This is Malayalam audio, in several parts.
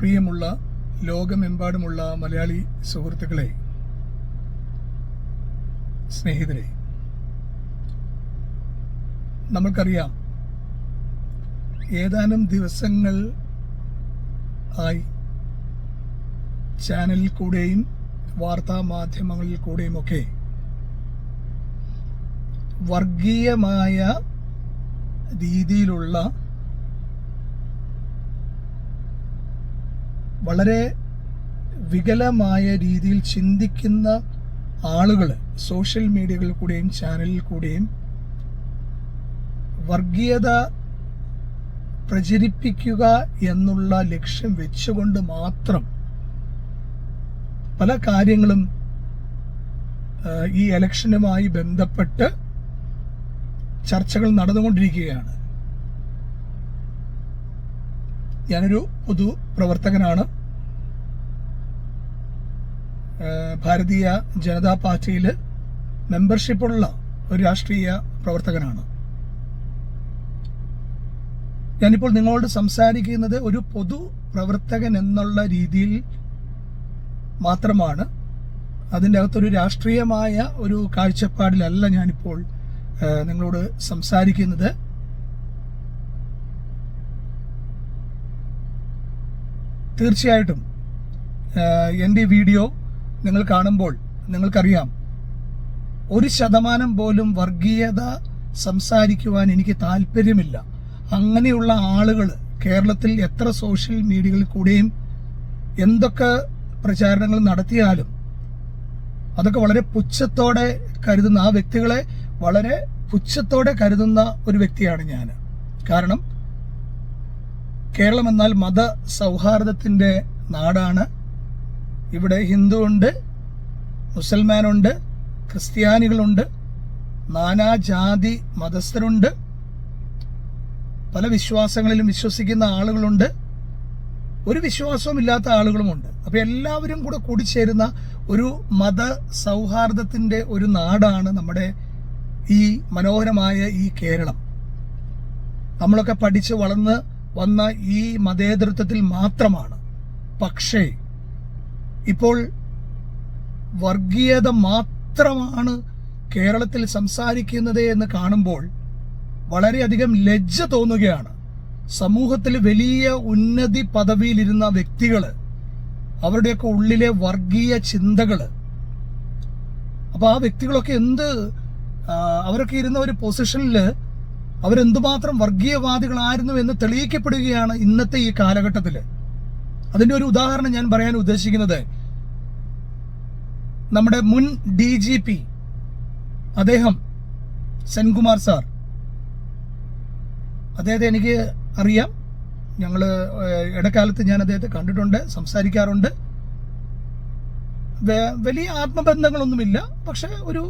പ്രിയമുള്ള ലോകമെമ്പാടുമുള്ള മലയാളി സുഹൃത്തുക്കളെ, സ്നേഹിതരെ, നമുക്കറിയാം ഏതാനും ദിവസങ്ങൾ ആയി ചാനലിൽ കൂടെയും വാർത്താ മാധ്യമങ്ങളിൽ കൂടെയും ഒക്കെ വർഗീയമായ രീതിയിലുള്ള വളരെ വികലമായ രീതിയിൽ ചിന്തിക്കുന്ന ആളുകൾ സോഷ്യൽ മീഡിയകളിൽ കൂടെയും ചാനലിൽ കൂടെയും വർഗീയത പ്രചരിപ്പിക്കുക എന്നുള്ള ലക്ഷ്യം വെച്ചുകൊണ്ട് മാത്രം പല കാര്യങ്ങളും ഈ ഇലക്ഷനുമായി ബന്ധപ്പെട്ട് ചർച്ചകൾ നടന്നുകൊണ്ടിരിക്കുകയാണ്. ഞാനൊരു പൊതു പ്രവർത്തകനാണ്. ഭാരതീയ ജനതാ പാർട്ടിയിൽ മെമ്പർഷിപ്പുള്ള ഒരു രാഷ്ട്രീയ പ്രവർത്തകനാണ്. ഞാനിപ്പോൾ നിങ്ങളോട് സംസാരിക്കുന്നത് ഒരു പൊതു പ്രവർത്തകൻ എന്നുള്ള രീതിയിൽ മാത്രമാണ്. അതിൻ്റെ അകത്തൊരു രാഷ്ട്രീയമായ ഒരു കാഴ്ചപ്പാടിലല്ല ഞാനിപ്പോൾ നിങ്ങളോട് സംസാരിക്കുന്നത്. തീർച്ചയായിട്ടും എൻ്റെ വീഡിയോ നിങ്ങൾ കാണുമ്പോൾ നിങ്ങൾക്കറിയാം, 1% പോലും വർഗീയത സംസാരിക്കുവാൻ എനിക്ക് താല്പര്യമില്ല. അങ്ങനെയുള്ള ആളുകൾ കേരളത്തിൽ എത്ര സോഷ്യൽ മീഡിയകളിൽ കൂടെയും എന്തൊക്കെ പ്രചാരണങ്ങൾ നടത്തിയാലും അതൊക്കെ വളരെ പുച്ഛത്തോടെ കരുതുന്ന, ആ വ്യക്തികളെ വളരെ പുച്ഛത്തോടെ കരുതുന്ന ഒരു വ്യക്തിയാണ് ഞാൻ. കാരണം കേരളം എന്നാൽ മത സൗഹാർദ്ദത്തിൻ്റെ നാടാണ്. ഇവിടെ ഹിന്ദു ഉണ്ട്, മുസൽമാനുണ്ട്, ക്രിസ്ത്യാനികളുണ്ട്, നാനാജാതി മതസ്ഥരുണ്ട്, പല വിശ്വാസങ്ങളിലും വിശ്വസിക്കുന്ന ആളുകളുണ്ട്, ഒരു വിശ്വാസവും ഇല്ലാത്ത ആളുകളുമുണ്ട്. അപ്പോൾ എല്ലാവരും കൂടെ കൂടിച്ചേരുന്ന ഒരു മത സൗഹാർദ്ദത്തിൻ്റെ ഒരു നാടാണ് നമ്മുടെ ഈ മനോഹരമായ ഈ കേരളം. നമ്മളൊക്കെ പഠിച്ച് വളർന്ന് വന്ന ഈ മതേതരത്വത്തിൽ മാത്രമാണ്. പക്ഷേ ഇപ്പോൾ വർഗീയത മാത്രമാണ് കേരളത്തിൽ സംസാരിക്കുന്നത് എന്ന് കാണുമ്പോൾ വളരെയധികം ലജ്ജ തോന്നുകയാണ്. സമൂഹത്തിൽ വലിയ ഉന്നതി പദവിയിലിരുന്ന വ്യക്തികൾ, അവരുടെയൊക്കെ ഉള്ളിലെ വർഗീയ ചിന്തകൾ, അപ്പോൾ ആ വ്യക്തികളൊക്കെ അവരൊക്കെ ഇരുന്ന ഒരു പൊസിഷനിൽ അവരെന്തുമാത്രം വർഗീയവാദികളായിരുന്നു എന്ന് തെളിയിക്കപ്പെടുകയാണ് ഇന്നത്തെ ഈ കാലഘട്ടത്തിൽ. അതിൻ്റെ ഒരു ഉദാഹരണം ഞാൻ പറയാൻ ഉദ്ദേശിക്കുന്നത്, നമ്മുടെ മുൻ DGP അദ്ദേഹം സെൻകുമാർ സാർ, അദ്ദേഹത്തെ എനിക്ക് അറിയാം. ഞങ്ങൾ ഇടക്കാലത്ത് ഞാൻ അദ്ദേഹത്തെ കണ്ടിട്ടുണ്ട്, സംസാരിക്കാറുണ്ട്. വലിയ ആത്മബന്ധങ്ങളൊന്നുമില്ല, പക്ഷെ ഒരു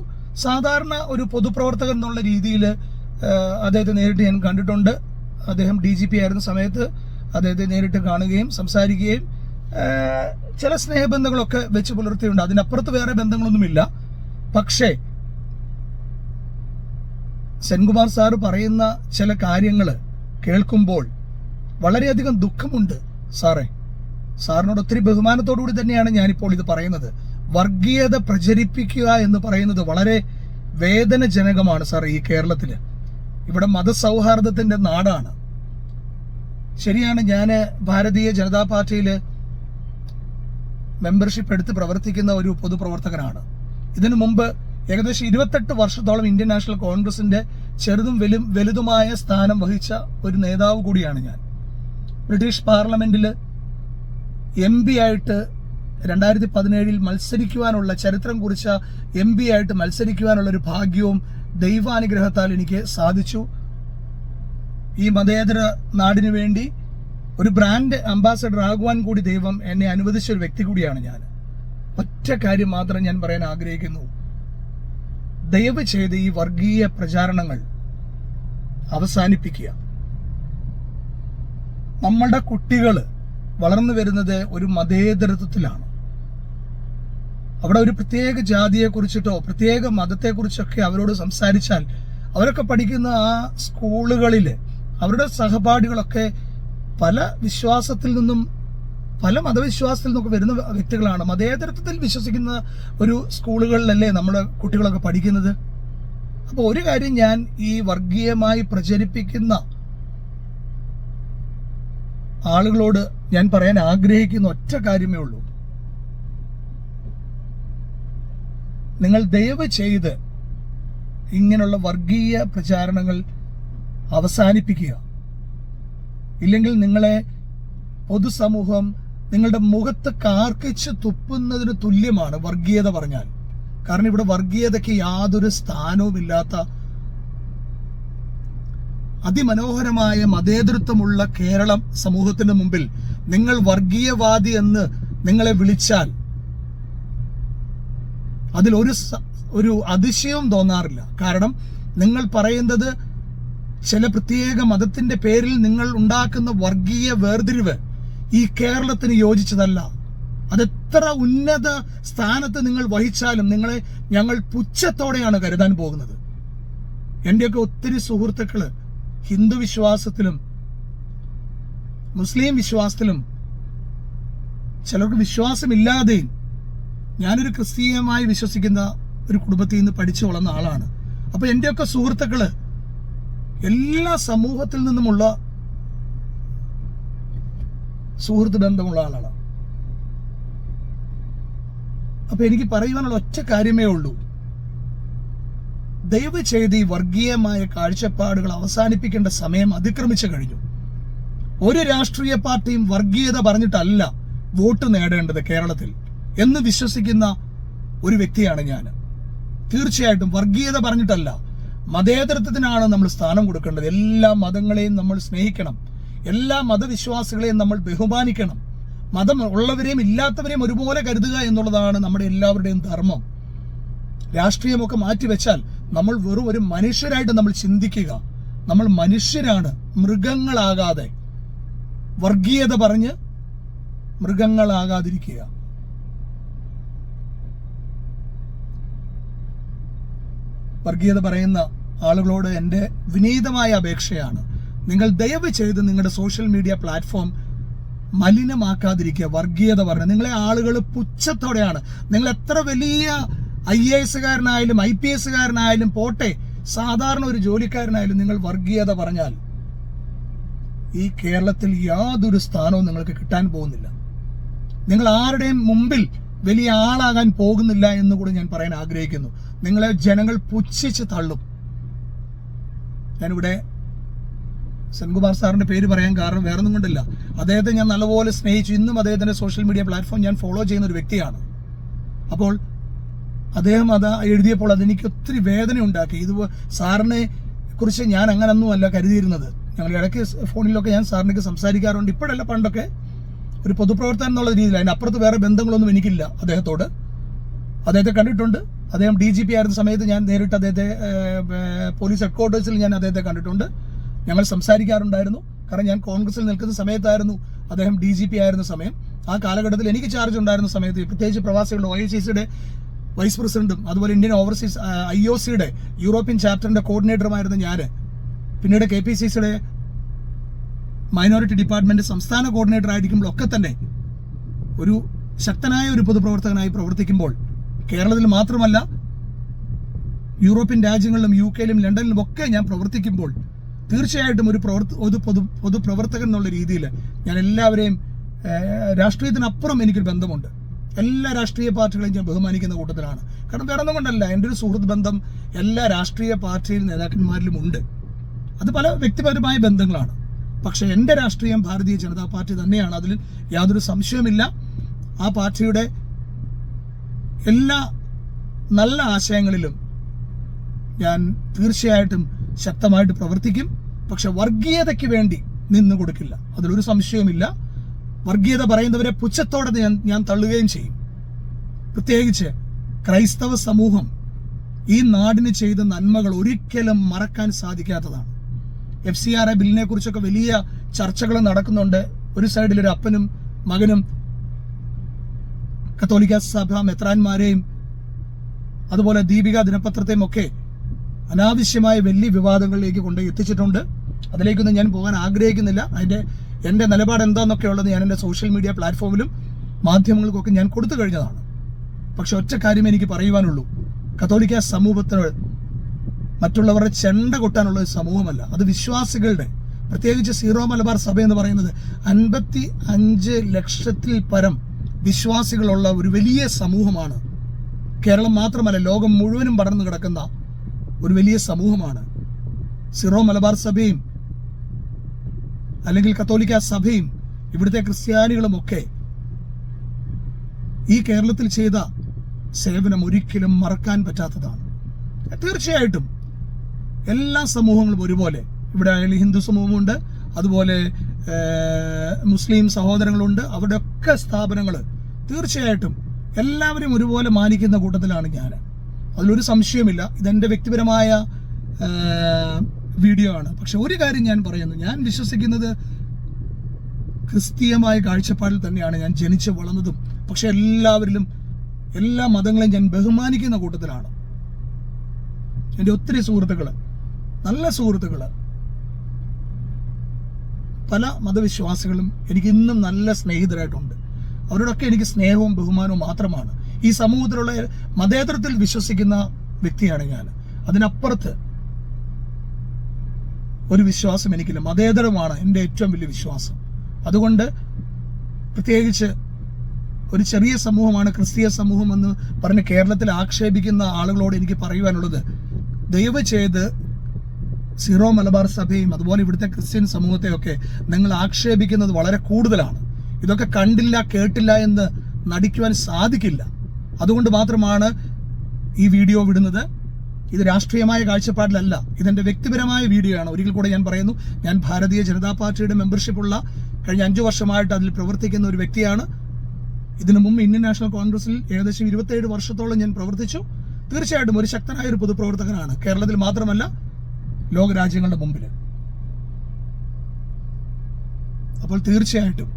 സാധാരണ ഒരു പൊതുപ്രവർത്തകൻ എന്നുള്ള രീതിയിൽ അദ്ദേഹത്തെ നേരിട്ട് ഞാൻ കണ്ടിട്ടുണ്ട്. അദ്ദേഹം DGP ആയിരുന്ന സമയത്ത് അദ്ദേഹത്തെ നേരിട്ട് കാണുകയും സംസാരിക്കുകയും ചില സ്നേഹബന്ധങ്ങളൊക്കെ വെച്ച് പുലർത്തിയുണ്ട്. അതിനപ്പുറത്ത് വേറെ ബന്ധങ്ങളൊന്നുമില്ല. പക്ഷേ സെൻകുമാർ സാറ് പറയുന്ന ചില കാര്യങ്ങൾ കേൾക്കുമ്പോൾ വളരെയധികം ദുഃഖമുണ്ട്. സാറിനോട് ഒത്തിരി ബഹുമാനത്തോടുകൂടി തന്നെയാണ് ഞാനിപ്പോൾ ഇത് പറയുന്നത്. വർഗീയത പ്രചരിപ്പിക്കുക എന്ന് പറയുന്നത് വളരെ വേദനജനകമാണ് സാർ. ഈ കേരളത്തിൽ ഇവിടെ മതസൗഹാർദ്ദത്തിന്റെ നാടാണ്. ശരിയാണ്, ഞാൻ ഭാരതീയ ജനതാ പാർട്ടിയിൽ മെമ്പർഷിപ്പ് എടുത്ത് പ്രവർത്തിക്കുന്ന ഒരു പൊതുപ്രവർത്തകനാണ്. ഇതിനു മുമ്പ് ഏകദേശം 28 വർഷത്തോളം ഇന്ത്യൻ നാഷണൽ കോൺഗ്രസിന്റെ ചെറുതും വലുതുമായ സ്ഥാനം വഹിച്ച ഒരു നേതാവ് കൂടിയാണ് ഞാൻ. ബ്രിട്ടീഷ് പാർലമെന്റിൽ MP ആയിട്ട് 2017 മത്സരിക്കുവാനുള്ള, ചരിത്രം കുറിച്ച MP ആയിട്ട് മത്സരിക്കുവാനുള്ള ഒരു ഭാഗ്യവും ദൈവാനുഗ്രഹത്താൽ എനിക്ക് സാധിച്ചു. ഈ മതേതര നാടിനു വേണ്ടി ഒരു ബ്രാൻഡ് അംബാസഡർ ആകുവാൻ കൂടി ദൈവം എന്നെ അനുവദിച്ച ഒരു വ്യക്തി കൂടിയാണ് ഞാൻ. ഒറ്റ കാര്യം മാത്രം ഞാൻ പറയാൻ ആഗ്രഹിക്കുന്നു. ദയവ് ചെയ്ത് ഈ വർഗീയ പ്രചാരണങ്ങൾ അവസാനിപ്പിക്കുക. നമ്മളുടെ കുട്ടികൾ വളർന്നു വരുന്നത് ഒരു മതേതരത്വത്തിലാണ്. അവിടെ ഒരു പ്രത്യേക ജാതിയെക്കുറിച്ചിട്ടോ പ്രത്യേക മതത്തെക്കുറിച്ചൊക്കെ അവരോട് സംസാരിച്ചാൽ അവരൊക്കെ പഠിക്കുന്ന ആ സ്കൂളുകളിൽ അവരുടെ സഹപാഠികളൊക്കെ പല വിശ്വാസത്തിൽ നിന്നും പല മതവിശ്വാസത്തിൽ നിന്നൊക്കെ വരുന്ന വ്യക്തികളാണ്. മതേതരത്വത്തിൽ വിശ്വസിക്കുന്ന ഒരു സ്കൂളുകളിലല്ലേ നമ്മുടെ കുട്ടികളൊക്കെ പഠിക്കുന്നത്. അപ്പോൾ ഒരു കാര്യം ഞാൻ ഈ വർഗീയമായി പ്രചരിപ്പിക്കുന്ന ആളുകളോട് ഞാൻ പറയാൻ ആഗ്രഹിക്കുന്ന ഒറ്റ കാര്യമേ ഉള്ളൂ. നിങ്ങൾ ദയവ് ചെയ്ത് ഇങ്ങനെയുള്ള വർഗീയ പ്രചാരണങ്ങൾ അവസാനിപ്പിക്കുക. ഇല്ലെങ്കിൽ നിങ്ങളെ പൊതുസമൂഹം നിങ്ങളുടെ മുഖത്ത് കാർക്കിച്ച് തുപ്പുന്നതിന് തുല്യമാണ് വർഗീയത പറഞ്ഞാൽ. കാരണം ഇവിടെ വർഗീയതയ്ക്ക് യാതൊരു സ്ഥാനവുമില്ലാത്ത അതിമനോഹരമായ മതേതരത്വമുള്ള കേരളം സമൂഹത്തിന് മുമ്പിൽ നിങ്ങൾ വർഗീയവാദി എന്ന് നിങ്ങളെ വിളിച്ചാൽ അതിലൊരു അതിശയവും തോന്നാറില്ല. കാരണം നിങ്ങൾ പറയുന്നത് ചില പ്രത്യേക മതത്തിന്റെ പേരിൽ നിങ്ങൾ ഉണ്ടാക്കുന്ന വർഗീയ വേർതിരിവ് ഈ കേരളത്തിന് യോജിച്ചതല്ല. അതെത്ര ഉന്നത സ്ഥാനത്ത് നിങ്ങൾ വഹിച്ചാലും നിങ്ങളെ ഞങ്ങൾ പുച്ഛത്തോടെയാണ് കരുതാൻ പോകുന്നത്. എന്റെയൊക്കെ ഒത്തിരി സുഹൃത്തുക്കള് ഹിന്ദു വിശ്വാസത്തിലും മുസ്ലിം വിശ്വാസത്തിലും ചിലർക്ക് വിശ്വാസമില്ലാതെയും, ഞാനൊരു ക്രിസ്തീയമായി വിശ്വസിക്കുന്ന ഒരു കുടുംബത്തിൽ നിന്ന് പഠിച്ചു വളർന്ന ആളാണ്. അപ്പൊ എന്റെയൊക്കെ സുഹൃത്തുക്കള് എല്ലാ സമൂഹത്തിൽ നിന്നുമുള്ള സുഹൃത്ത് ബന്ധമുള്ള ആളാണ്. അപ്പൊ എനിക്ക് പറയുവാനുള്ള ഒറ്റ കാര്യമേ ഉള്ളൂ, ദയവ് ചെയ്ത് ഈ വർഗീയമായ കാഴ്ചപ്പാടുകൾ അവസാനിപ്പിക്കേണ്ട സമയം അതിക്രമിച്ചു കഴിഞ്ഞു. ഒരു രാഷ്ട്രീയ പാർട്ടിയും വർഗീയത പറഞ്ഞിട്ടല്ല വോട്ട് നേടേണ്ടത് കേരളത്തിൽ എന്ന് വിശ്വസിക്കുന്ന ഒരു വ്യക്തിയാണ് ഞാൻ. തീർച്ചയായിട്ടും വർഗീയത പറഞ്ഞിട്ടല്ല, മതേതരത്വത്തിനാണ് നമ്മൾ സ്ഥാനം കൊടുക്കേണ്ടത്. എല്ലാ മതങ്ങളെയും നമ്മൾ സ്നേഹിക്കണം, എല്ലാ മതവിശ്വാസികളെയും നമ്മൾ ബഹുമാനിക്കണം, മതം ഉള്ളവരെയും ഇല്ലാത്തവരെയും ഒരുപോലെ കരുതുക എന്നുള്ളതാണ് നമ്മുടെ എല്ലാവരുടെയും ധർമ്മം. രാഷ്ട്രീയമൊക്കെ മാറ്റിവെച്ചാൽ നമ്മൾ വെറും ഒരു മനുഷ്യരായിട്ട് നമ്മൾ ചിന്തിക്കുക. നമ്മൾ മനുഷ്യരാണ്, മൃഗങ്ങളാകാതെ. വർഗീയത പറഞ്ഞ് മൃഗങ്ങളാകാതിരിക്കുക. വർഗീയത പറയുന്ന ആളുകളോട് എൻ്റെ വിനീതമായ അപേക്ഷയാണ്, നിങ്ങൾ ദയവ് ചെയ്ത് നിങ്ങളുടെ സോഷ്യൽ മീഡിയ പ്ലാറ്റ്ഫോം മലിനമാക്കാതിരിക്കുക. വർഗീയത പറഞ്ഞ് നിങ്ങളെ ആളുകൾ പുച്ഛത്തോടെയാണ്, നിങ്ങൾ എത്ര വലിയ IAS-കാരനായാലും IPS-കാരനായാലും പോട്ടെ, സാധാരണ ഒരു ജോലിക്കാരനായാലും നിങ്ങൾ വർഗീയത പറഞ്ഞാൽ ഈ കേരളത്തിൽ യാതൊരു സ്ഥാനവും നിങ്ങൾക്ക് കിട്ടാൻ പോകുന്നില്ല. നിങ്ങൾ ആരുടെയും മുമ്പിൽ വലിയ ആളാകാൻ പോകുന്നില്ല എന്ന് കൂടി ഞാൻ പറയാൻ ആഗ്രഹിക്കുന്നു. നിങ്ങളെ ജനങ്ങൾ പുച്ഛിച്ച് തള്ളും. ഞാനിവിടെ സെൻകുമാർ സാറിന്റെ പേര് പറയാൻ കാരണം വേറൊന്നും കൊണ്ടില്ല, അദ്ദേഹത്തെ ഞാൻ നല്ലപോലെ സ്നേഹിച്ചു. ഇന്നും അദ്ദേഹത്തിന്റെ സോഷ്യൽ മീഡിയ പ്ലാറ്റ്ഫോം ഞാൻ ഫോളോ ചെയ്യുന്ന ഒരു വ്യക്തിയാണ്. അപ്പോൾ അദ്ദേഹം അത് എഴുതിയപ്പോൾ അതെനിക്ക് ഒത്തിരി വേദന ഉണ്ടാക്കി. ഇത് സാറിനെ കുറിച്ച് ഞാൻ അങ്ങനൊന്നുമല്ല കരുതിയിരുന്നത്. ഞങ്ങൾ ഇടയ്ക്ക് ഫോണിലൊക്കെ ഞാൻ സാറിനൊക്കെ സംസാരിക്കാറുണ്ട്. ഇപ്പോഴല്ല, പണ്ടൊക്കെ ഒരു പൊതുപ്രവർത്തനം എന്നുള്ള രീതിയിൽ. അതിന് അപ്പുറത്ത് വേറെ ബന്ധങ്ങളൊന്നും എനിക്കില്ല അദ്ദേഹത്തോട്. അദ്ദേഹത്തെ കണ്ടിട്ടുണ്ട്. അദ്ദേഹം DGP ആയിരുന്ന സമയത്ത് ഞാൻ നേരിട്ട് അദ്ദേഹത്തെ പോലീസ് ഹെഡ്ക്വാർട്ടേഴ്സിൽ ഞാൻ അദ്ദേഹത്തെ കണ്ടിട്ടുണ്ട്. ഞങ്ങൾ സംസാരിക്കാറുണ്ടായിരുന്നു. കാരണം ഞാൻ കോൺഗ്രസിൽ നിൽക്കുന്ന സമയത്തായിരുന്നു അദ്ദേഹം DGP ആയിരുന്ന സമയം. ആ കാലഘട്ടത്തിൽ എനിക്ക് ചാർജ് ഉണ്ടായിരുന്ന സമയത്ത്, പ്രത്യേകിച്ച് പ്രവാസികളുടെ OICയുടെ വൈസ് പ്രസിഡന്റും അതുപോലെ ഇന്ത്യൻ ഓവർസീസ് IOCയുടെ യൂറോപ്യൻ ചാപ്റ്ററിന്റെ കോർഡിനേറ്ററുമായിരുന്നു ഞാൻ. പിന്നീട് KPCCയുടെ മൈനോറിറ്റി ഡിപ്പാർട്ട്മെന്റ് സംസ്ഥാന കോർഡിനേറ്റർ ആയിരിക്കുമ്പോഴൊക്കെ തന്നെ ഒരു ശക്തനായ ഒരു പൊതുപ്രവർത്തകനായി പ്രവർത്തിക്കുമ്പോൾ, കേരളത്തിൽ മാത്രമല്ല യൂറോപ്യൻ രാജ്യങ്ങളിലും UK-ലും ലണ്ടനിലും ഒക്കെ ഞാൻ പ്രവർത്തിക്കുമ്പോൾ, തീർച്ചയായിട്ടും ഒരു പൊതുപ്രവർത്തകൻ എന്നുള്ള രീതിയിൽ ഞാൻ എല്ലാവരെയും, രാഷ്ട്രീയത്തിനപ്പുറം എനിക്കൊരു ബന്ധമുണ്ട്. എല്ലാ രാഷ്ട്രീയ പാർട്ടികളെയും ഞാൻ ബഹുമാനിക്കുന്ന കൂട്ടത്തിലാണ്. കാരണം വേറെ ഒന്നും കൊണ്ടല്ല, എൻ്റെ ഒരു സുഹൃത്ത് ബന്ധം എല്ലാ രാഷ്ട്രീയ പാർട്ടി നേതാക്കന്മാരിലും ഉണ്ട്. അത് പല വ്യക്തിപരമായ ബന്ധങ്ങളാണ്. പക്ഷെ എൻ്റെ രാഷ്ട്രീയം ഭാരതീയ ജനതാ പാർട്ടി തന്നെയാണ്, അതിൽ യാതൊരു സംശയവുമില്ല. ആ പാർട്ടിയുടെ എല്ലാ നല്ല ആശയങ്ങളിലും ഞാൻ തീർച്ചയായിട്ടും ശക്തമായിട്ട് പ്രവർത്തിക്കും. പക്ഷെ വർഗീയതയ്ക്ക് വേണ്ടി നിന്നു കൊടുക്കില്ല, അതിലൊരു സംശയവുമില്ല. വർഗീയത പറയുന്നവരെ പുച്ഛത്തോടെ ഞാൻ തള്ളുകയും ചെയ്യും. പ്രത്യേകിച്ച് ക്രൈസ്തവ സമൂഹം ഈ നാടിന് ചെയ്ത നന്മകൾ ഒരിക്കലും മറക്കാൻ സാധിക്കാത്തതാണ്. FCRA ബില്ലിനെ കുറിച്ചൊക്കെ വലിയ ചർച്ചകൾ നടക്കുന്നുണ്ട്. ഒരു സൈഡിൽ ഒരു അപ്പനും മകനും കത്തോലിക്ക സഭ മെത്രാന്മാരെയും അതുപോലെ ദീപിക ദിനപത്രത്തെയും ഒക്കെ അനാവശ്യമായ വലിയ വിവാദങ്ങളിലേക്ക് കൊണ്ട് എത്തിച്ചിട്ടുണ്ട്. അതിലേക്കൊന്നും ഞാൻ പോകാൻ ആഗ്രഹിക്കുന്നില്ല. അതിന്റെ എൻ്റെ നിലപാട് എന്താണെന്നൊക്കെ ഉള്ളത് ഞാൻ എൻ്റെ സോഷ്യൽ മീഡിയ പ്ലാറ്റ്ഫോമിലും മാധ്യമങ്ങൾക്കൊക്കെ ഞാൻ കൊടുത്തു കഴിഞ്ഞതാണ്. പക്ഷെ ഒറ്റ കാര്യം എനിക്ക് പറയുവാനുള്ളൂ, കത്തോലിക്ക സമൂഹത്തിന് മറ്റുള്ളവരുടെ ചെണ്ട കൊട്ടാനുള്ള ഒരു സമൂഹമല്ല, അത് വിശ്വാസികളുടെ, പ്രത്യേകിച്ച് സീറോ മലബാർ സഭ എന്ന് പറയുന്നത് 55 ലക്ഷത്തിൽ പരം വിശ്വാസികളുള്ള ഒരു വലിയ സമൂഹമാണ്. കേരളം മാത്രമല്ല, ലോകം മുഴുവനും പടർന്നു കിടക്കുന്ന ഒരു വലിയ സമൂഹമാണ്. സീറോ മലബാർ സഭയും അല്ലെങ്കിൽ കത്തോലിക്ക സഭയും ഇവിടുത്തെ ക്രിസ്ത്യാനികളുമൊക്കെ ഈ കേരളത്തിൽ ചെയ്ത സേവനം ഒരിക്കലും മറക്കാൻ പറ്റാത്തതാണ്. തീർച്ചയായിട്ടും എല്ലാ സമൂഹങ്ങളും ഒരുപോലെ, ഇവിടെ ആയാലും ഹിന്ദു സമൂഹമുണ്ട്, അതുപോലെ മുസ്ലിം സഹോദരങ്ങളുണ്ട്, അവരുടെ ഒക്കെ സ്ഥാപനങ്ങൾ തീർച്ചയായിട്ടും എല്ലാവരും ഒരുപോലെ മാനിക്കുന്ന കൂട്ടത്തിലാണ് ഞാൻ. അതിലൊരു സംശയമില്ല. ഇതെൻ്റെ വ്യക്തിപരമായ വീഡിയോ ആണ്. പക്ഷെ ഒരു കാര്യം ഞാൻ പറയുന്നു, ഞാൻ വിശ്വസിക്കുന്നത് ക്രിസ്തീയമായ കാഴ്ചപ്പാടിൽ തന്നെയാണ് ഞാൻ ജനിച്ച് വളർന്നതും. പക്ഷെ എല്ലാവരിലും, എല്ലാ മതങ്ങളെയും ഞാൻ ബഹുമാനിക്കുന്ന കൂട്ടത്തിലാണ്. എൻ്റെ ഒത്തിരി സുഹൃത്തുക്കൾ, നല്ല സുഹൃത്തുക്കൾ, പല മതവിശ്വാസികളും എനിക്ക് ഇന്നും നല്ല സ്നേഹിതരായിട്ടുണ്ട്. അവരോടൊക്കെ എനിക്ക് സ്നേഹവും ബഹുമാനവും മാത്രമാണ്. ഈ സമൂഹത്തിലുള്ള മതേതരത്തിൽ വിശ്വസിക്കുന്ന വ്യക്തിയാണ് ഞാൻ. അതിനപ്പുറത്ത് ഒരു വിശ്വാസം എനിക്കില്ല. മതേതരമാണ് എൻ്റെ ഏറ്റവും വലിയ വിശ്വാസം. അതുകൊണ്ട് പ്രത്യേകിച്ച് ഒരു ചെറിയ സമൂഹമാണ് ക്രിസ്തീയ സമൂഹം എന്ന് പറഞ്ഞ് കേരളത്തിൽ ആക്ഷേപിക്കുന്ന ആളുകളോട് എനിക്ക് പറയുവാനുള്ളത്, ദയവ് ചെയ്ത് സീറോ മലബാർ സഭയും അതുപോലെ ഇവിടുത്തെ ക്രിസ്ത്യൻ സമൂഹത്തെയൊക്കെ നിങ്ങൾ ആക്ഷേപിക്കുന്നത് വളരെ കൂടുതലാണ്. ഇതൊക്കെ കണ്ടില്ല കേട്ടില്ല എന്ന് നടിക്കുവാൻ സാധിക്കില്ല. അതുകൊണ്ട് മാത്രമാണ് ഈ വീഡിയോ വിടുന്നത്. ഇത് രാഷ്ട്രീയമായ കാഴ്ചപ്പാടിലല്ല, ഇതെൻ്റെ വ്യക്തിപരമായ വീഡിയോ ആണ്. ഒരിക്കൽ കൂടെ ഞാൻ പറയുന്നു, ഞാൻ ഭാരതീയ ജനതാ പാർട്ടിയുടെ മെമ്പർഷിപ്പുള്ള കഴിഞ്ഞ 5 വർഷമായിട്ട് അതിൽ പ്രവർത്തിക്കുന്ന ഒരു വ്യക്തിയാണ്. ഇതിനു മുമ്പ് ഇന്ത്യൻ നാഷണൽ കോൺഗ്രസിൽ ഏകദേശം 27 വർഷത്തോളം ഞാൻ പ്രവർത്തിച്ചു. തീർച്ചയായിട്ടും ഒരു ശക്തനായ ഒരു പൊതുപ്രവർത്തകനാണ്, കേരളത്തിൽ മാത്രമല്ല ലോകരാജ്യങ്ങളുടെ മുമ്പിൽ. അപ്പോൾ തീർച്ചയായിട്ടും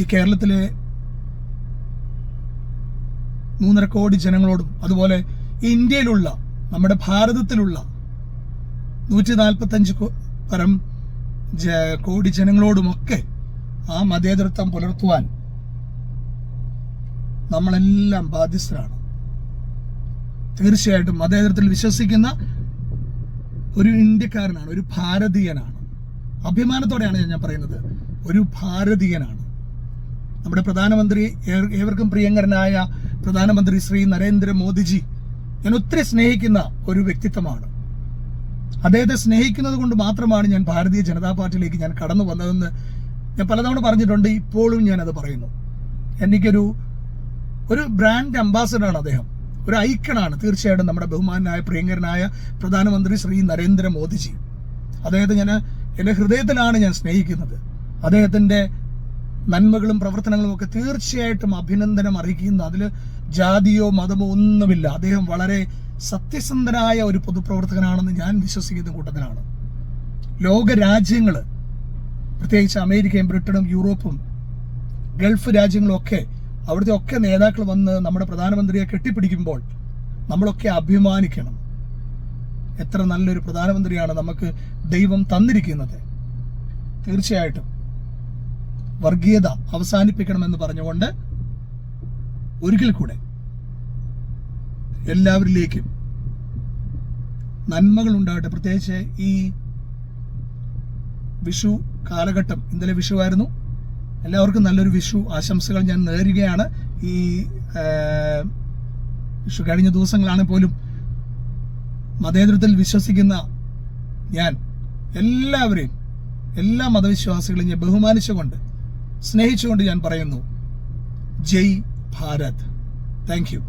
ഈ കേരളത്തിലെ 3.5 കോടി ജനങ്ങളോടും അതുപോലെ ഈ ഇന്ത്യയിലുള്ള, നമ്മുടെ ഭാരതത്തിലുള്ള 145 പരം കോടി ജനങ്ങളോടുമൊക്കെ ആ മതേതരത്വം പുലർത്തുവാൻ നമ്മളെല്ലാം ബാധ്യസ്ഥരാണ്. തീർച്ചയായിട്ടും മതേതരത്തിൽ വിശ്വസിക്കുന്ന ഒരു ഇന്ത്യക്കാരനാണ്, ഒരു ഭാരതീയനാണ്. അഭിമാനത്തോടെയാണ് ഞാൻ പറയുന്നത്, ഒരു ഭാരതീയനാണ്. നമ്മുടെ പ്രധാനമന്ത്രി, ഏവർക്കും പ്രിയങ്കരനായ പ്രധാനമന്ത്രി ശ്രീ നരേന്ദ്രമോദിജി ഞാൻ ഒത്തിരി സ്നേഹിക്കുന്ന ഒരു വ്യക്തിത്വമാണ്. അദ്ദേഹത്തെ സ്നേഹിക്കുന്നത് കൊണ്ട് മാത്രമാണ് ഞാൻ ഭാരതീയ ജനതാ പാർട്ടിയിലേക്ക് ഞാൻ കടന്നു വന്നതെന്ന് ഞാൻ പലതവണ പറഞ്ഞിട്ടുണ്ട്. ഇപ്പോഴും ഞാനത് പറയുന്നു. എനിക്കൊരു ബ്രാൻഡ് അംബാസഡറാണ് അദ്ദേഹം, ഒരു ഐക്കണാണ് തീർച്ചയായിട്ടും നമ്മുടെ ബഹുമാനായ പ്രിയങ്കരനായ പ്രധാനമന്ത്രി ശ്രീ നരേന്ദ്രമോദിജി. അദ്ദേഹത്തെ ഞാൻ എൻ്റെ ഹൃദയത്തിലാണ് ഞാൻ സ്നേഹിക്കുന്നത്. അദ്ദേഹത്തിൻ്റെ നന്മകളും പ്രവർത്തനങ്ങളും ഒക്കെ തീർച്ചയായിട്ടും അഭിനന്ദനം അറിയിക്കുന്ന, അതിൽ ജാതിയോ മതമോ ഒന്നുമില്ല. അദ്ദേഹം വളരെ സത്യസന്ധനായ ഒരു പൊതുപ്രവർത്തകനാണെന്ന് ഞാൻ വിശ്വസിക്കുന്ന കൂട്ടത്തിലാണ്. ലോകരാജ്യങ്ങൾ, പ്രത്യേകിച്ച് അമേരിക്കയും ബ്രിട്ടനും യൂറോപ്പും ഗൾഫ് രാജ്യങ്ങളും ഒക്കെ, അവിടുത്തെ ഒക്കെ നേതാക്കൾ വന്ന് നമ്മുടെ പ്രധാനമന്ത്രിയെ കെട്ടിപ്പിടിക്കുമ്പോൾ നമ്മളൊക്കെ അഭിമാനിക്കണം. എത്ര നല്ലൊരു പ്രധാനമന്ത്രിയാണ് നമുക്ക് ദൈവം തന്നിരിക്കുന്നത്. തീർച്ചയായിട്ടും വർഗീയത അവസാനിപ്പിക്കണമെന്ന് പറഞ്ഞുകൊണ്ട് ഒരിക്കൽ കൂടെ എല്ലാവരിലേക്കും നന്മകൾ ഉണ്ടാകട്ടെ. പ്രത്യേകിച്ച് ഈ വിഷു കാലഘട്ടം, ഇന്നലെ വിഷു ആയിരുന്നു, എല്ലാവർക്കും നല്ലൊരു വിഷു ആശംസകൾ ഞാൻ നേരുകയാണ്. ഈ വിഷു കഴിഞ്ഞ ദിവസങ്ങളാണ് പോലും മതേതരത്തിൽ വിശ്വസിക്കുന്ന ഞാൻ എല്ലാവരെയും, എല്ലാ മതവിശ്വാസികളെയും ഞാൻ ബഹുമാനിച്ചുകൊണ്ട്, സ്നേഹിച്ചുകൊണ്ട് ഞാൻ പറയുന്നു, ജയ് ഭാരത്. Thank you.